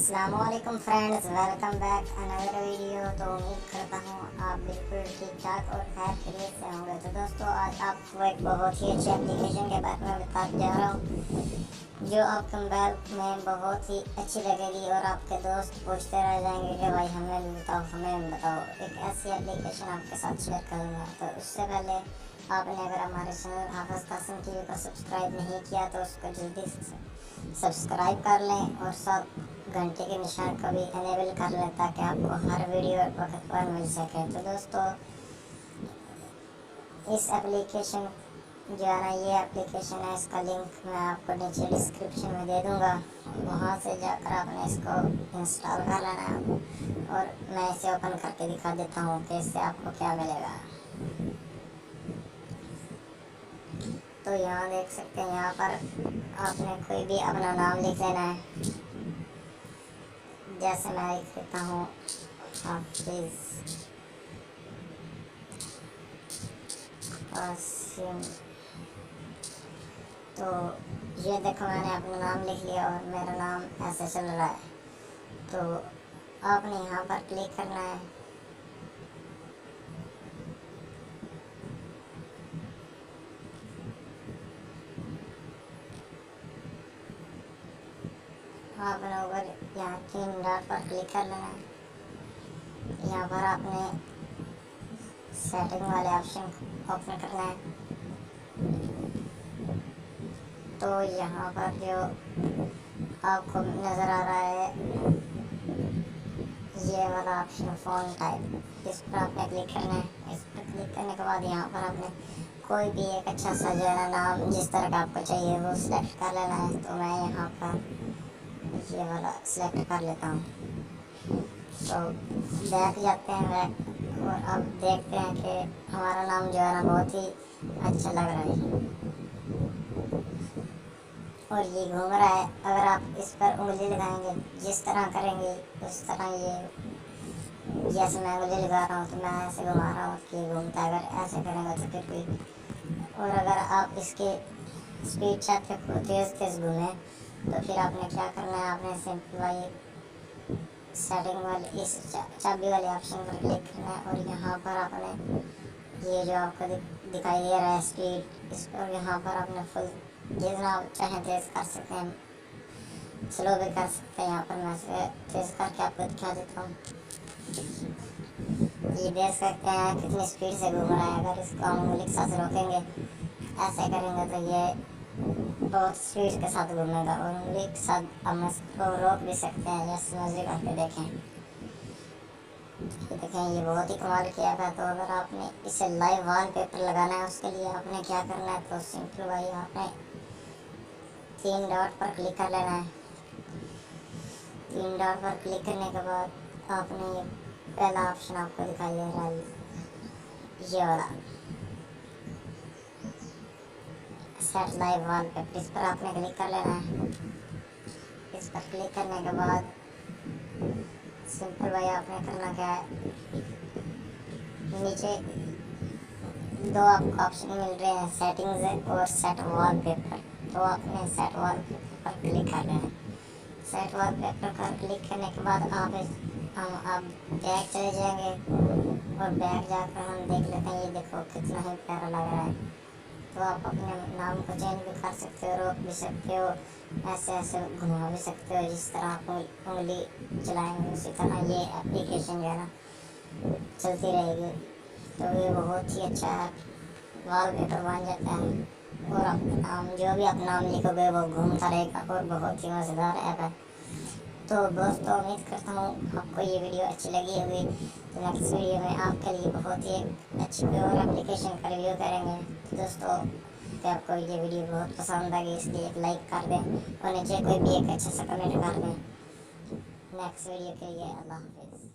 अस्सलामुअलैकुम friends, welcome back another video. तो उम्मीद करता हूँ आप बिल्कुल ठीक ठाक और खैर खैरियत से होंगे। तो दोस्तों, आज आपको एक बहुत ही अच्छी एप्लीकेशन के बारे में बताने जा रहा हूँ जो आपके मोबाइल में बहुत ही अच्छी लगेगी और आपके दोस्त पूछते रह जाएंगे कि भाई हमें भी बताओ, हमें भी बताओ। एक ऐसी एप्लीकेशन आपके साथ शेयर करूँगा। तो उससे पहले आपने अगर हमारे चैनल हाफिज़ कासिम टीवी को सब्सक्राइब नहीं किया तो उसको जल्दी सब्सक्राइब कर लें और साथ घंटे के निशान को भी इनेबल कर लें ताकि आपको हर वीडियो वक्त पर मिल सके। तो दोस्तों, इस एप्लीकेशन जो है ना, ये एप्लीकेशन है, इसका लिंक मैं आपको नीचे डिस्क्रिप्शन में दे दूँगा। वहाँ से जाकर आपने इसको इंस्टॉल कर लेना है और मैं इसे ओपन करके दिखा देता हूँ कि इससे आपको क्या मिलेगा। तो यहाँ देख सकते हैं, यहाँ पर आपने कोई भी अपना नाम लिख लेना है। जैसे मैं लिख देता हूँ हाफिज़ कासिम। तो ये देखो, मैंने अपना नाम लिख लिया और मेरा नाम ऐसे चल रहा है। तो आपने यहाँ पर क्लिक करना है। आपने ऊपर यहाँ 3 डॉट पर क्लिक कर लेना है। यहाँ पर आपने सेटिंग वाले ऑप्शन ओपन करना है। तो यहाँ पर जो आपको नज़र आ रहा है ये वाला ऑप्शन फ़ोन टाइप, इस पर आपने क्लिक करना है। इस पर क्लिक करने के बाद यहाँ पर आपने कोई भी एक अच्छा सा जो है ना नाम जिस तरह का आपको चाहिए वो सिलेक्ट कर लेना है। तो मैं यहाँ पर ये वाला सिलेक्ट कर लेता हूँ। तो बैक जाते हैं बैक और अब देखते हैं कि हमारा नाम जो है ना बहुत ही अच्छा लग रहा है और ये घूम रहा है। अगर आप इस पर उंगली लगाएंगे, जिस तरह करेंगे उस तरह ये, जैसे मैं उंगली लगा रहा हूँ तो मैं ऐसे घुमा रहा हूँ कि घूमता है। अगर ऐसे करेंगे तो फिर भी, और अगर आप इसकी स्पीड चाहते हो तेज़ तेज़ घूमें तो फिर आपने क्या करना है, आपने सिंपल वाली सेटिंग वाली इस चाबी वाले ऑप्शन पर क्लिक करना है और यहाँ पर आपने ये जो आपको दिखाई दे रहा है स्पीड, इस पर यहाँ पर आपने फुल जितना आप चाहें तेज़ कर सकते हैं, स्लो भी कर सकते हैं। यहाँ पर मैं से तेज़ करके आपको दिखा देता हूँ। ये देख सकते हैं कितनी स्पीड से घूम रहा है। अगर इसको हम उंगली के साथ रोकेंगे, ऐसे करेंगे तो ये बहुत स्पीड के साथ घूमेगा और उंगली के साथ हम इसको रोक भी सकते हैं। जैसे मर्जी करके देखें, ये देखें, ये बहुत ही कमाल किया था। तो अगर आपने इसे लाइव वॉलपेपर लगाना है उसके लिए आपने क्या करना है, तो सिंपल भाई आपने 3 डॉट पर क्लिक कर लेना है। 3 डॉट पर क्लिक करने के बाद आपने ये पहला ऑप्शन आपको दिखाई दे रहा है ये वाला सेट लाइव वॉलपेपर, इस पर आपने क्लिक कर लेना है। इस पर क्लिक करने के बाद सिंपल भाई आपने करना क्या है, नीचे 2 आपको ऑप्शन मिल रहे हैं, सेटिंग्स और सेट वॉलपेपर। तो आपने सेट वॉलपेपर पर क्लिक कर लेना है। सेट वॉलपेपर पर क्लिक करने के बाद हम बैक चले जाएंगे और बैक जाकर हम देख लेते हैं। ये देखो कितना ही प्यारा लग रहा है। तो आप अपने नाम को चेंज भी कर सकते हो, रोक भी सकते हो, ऐसे ऐसे घुमा भी सकते हो। जिस तरह आप उंगली चलाएंगे उसी तरह ये एप्लीकेशन जो है ना चलती रहेगी। तो ये बहुत ही अच्छा वॉलपेपर बन जाता है और आप जो भी आप नाम लिखोगे वो घूमता रहेगा और बहुत ही मज़ेदार ऐप है। तो दोस्तों, उम्मीद करता हूँ आपको ये वीडियो अच्छी लगी होगी। तो नेक्स्ट वीडियो में आपके लिए बहुत ही अच्छी और एप्लीकेशन का रिव्यू करेंगे। तो दोस्तों, अगर आपको ये वीडियो बहुत पसंद आएगी इसलिए एक लाइक कर दें और नीचे कोई भी एक अच्छा सा कमेंट कर दें। नेक्स्ट वीडियो के लिए अल्लाह हाफिज़।